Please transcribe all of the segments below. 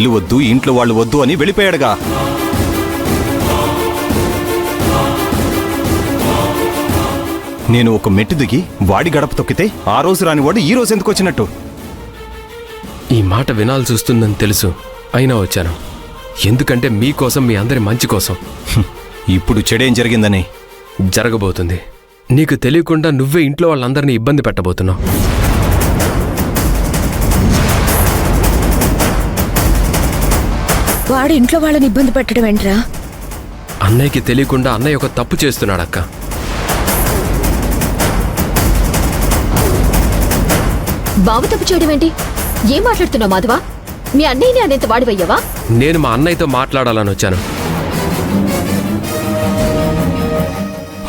ఇల్లు వద్దు, ఇంట్లో వాళ్ళు వద్దు అని వెళ్ళిపోయాడుగా. నేను ఒక మెట్టు దిగి వాడి గడప తొక్కితే ఆ రోజు రానివాడు ఈ రోజు ఎందుకు వచ్చినట్టు? ఈ మాట వినాల్సి వస్తుందని తెలుసు, అయినా వచ్చాను. ఎందుకంటే మీకోసం, మీ అందరి మంచి కోసం. ఇప్పుడు చెడేం జరిగిందని? జరగబోతుంది. నీకు తెలియకుండా నువ్వే ఇంట్లో వాళ్ళందరినీ ఇబ్బంది పెట్టబోతున్నావు. వాడు ఇంట్లో వాళ్ళని ఇబ్బంది పెట్టడం ఏంట్రా? అన్నయ్యకి తెలియకుండా అన్నయ్య ఒక తప్పు చేస్తున్నాడక్క. బావ తప్పు చేయడం ఏంటి? ఏం మాట్లాడుతున్నావు మాధవా? మీ అన్నయ్యని అనేంత వాడివయ్యావా? నేను మా అన్నయ్యతో మాట్లాడాలని వచ్చాను.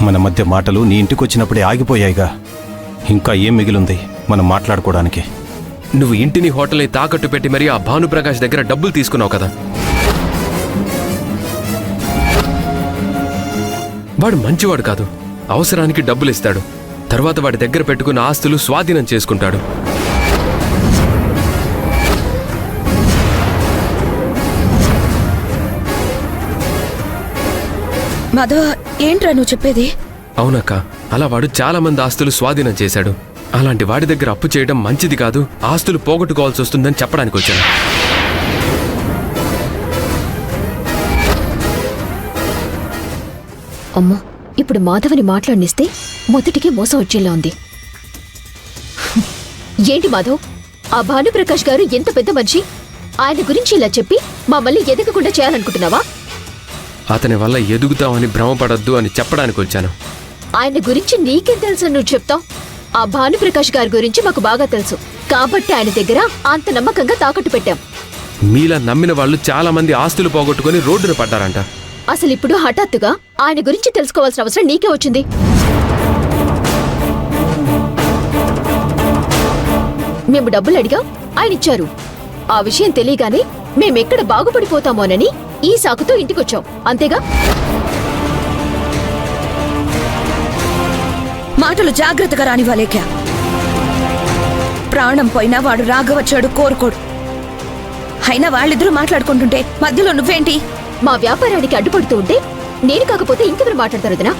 మన మధ్య మాటలు నీ ఇంటికి వచ్చినప్పుడే ఆగిపోయాయిగా. ఇంకా ఏం మిగిలింది మనం మాట్లాడుకోవడానికి? నువ్వు ఇంటిని, హోటల్ని తాకట్టు పెట్టి మరీ ఆ భానుప్రకాష్ దగ్గర డబ్బులు తీసుకున్నావు కదా. వాడు మంచివాడు కాదు. అవసరానికి డబ్బులు ఇస్తాడు, తర్వాత వాడి దగ్గర పెట్టుకున్న ఆస్తులు స్వాధీనం చేసుకుంటాడు. మాధవ, ఏంట్రా నువ్వు చెప్పేది? అవునక్క, అలా వాడు చాలా మంది ఆస్తులు స్వాధీనం చేశాడు. అలాంటి వాడి దగ్గర అప్పు చేయడం మంచిది కాదు, ఆస్తులు పోగొట్టుకోవాల్సి వస్తుందని చెప్పడానికి వచ్చాను. అమ్మో, ఇప్పుడు మాధవని మాట్లాడినిస్తే మొదటికే మోసం వచ్చేలా ఉంది. ఏంటి మాధవ్, ఆ భానుప్రకాష్ గారు ఎంత పెద్ద మనిషి, ఆయన గురించి ఇలా చెప్పి మమ్మల్ని ఎదగకుండా చేయాలనుకుంటున్నావా? అతని వల్ల ఎదుగుతామని భ్రమపడద్దు అని చెప్పడానికి వచ్చాను. ఆయన గురించి నీకేం తెలుసు నువ్వు చెప్తావు? ఆ భానుప్రకాష్ గారి గురించి మాకు బాగా తెలుసు కాబట్టి ఆయన దగ్గర అంత నమ్మకంగా తాకట్టు పెట్టాం. మీలా నమ్మిన వాళ్ళు చాలా మంది ఆస్తులు పోగొట్టుకుని రోడ్డున పడ్డారంట. అసలు ఇప్పుడు హఠాత్తుగా ఆయన గురించి తెలుసుకోవాల్సిన అవసరం నీకే వచ్చింది. మేము డబ్బులు అడిగా, ఆయన ఇచ్చారు. ఆ విషయం తెలియగానే మేమెక్కడ బాగుపడిపోతామోనని ఈ సాకుతో ఇంటికొచ్చాం, అంతేగా? మాటలు జాగ్రత్తగా రానివ్వలేక. ప్రాణం పోయినా వాడు రాఘవచ్చాడు కోరుకోడు. అయినా వాళ్ళిద్దరూ మాట్లాడుకుంటుంటే మధ్యలో నువ్వేంటి? మా వ్యాపారానికి అడ్డుపడుతూ ఉంటే నేను కాకపోతే ఇంకెవరు మాట్లాడతారు వదినా?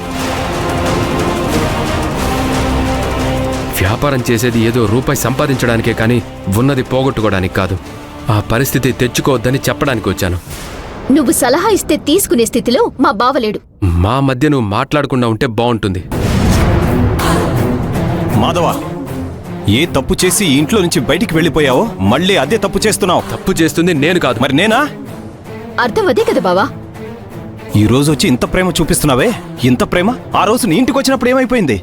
వ్యాపారం చేసేది ఏదో రూపాయి సంపాదించడానికే కానీ ఉన్నది పోగొట్టుకోవడానికి కాదు. ఆ పరిస్థితి తెచ్చుకోవద్దని చెప్పడానికి వచ్చాను. నువ్వు సలహా ఇస్తే తీసుకునే స్థితిలో మా బావలేడు. మా మధ్య నువ్వు మాట్లాడకుండా ఉంటే బాగుంటుంది. మాధవా, ఏ తప్పు చేసి ఇంట్లో నుంచి బయటికి వెళ్ళిపోయావో మళ్ళీ అదే తప్పు చేస్తున్నావు. తప్పు చేస్తుంది నేను కాదు. మరి నేనా? అర్థం అదే కదా బావా. ఈ రోజు వచ్చి ఇంత ప్రేమ చూపిస్తున్నావే, ఇంత ప్రేమ ఆ రోజు నీ ఇంటికి వచ్చినప్పుడు ఏమైపోయింది?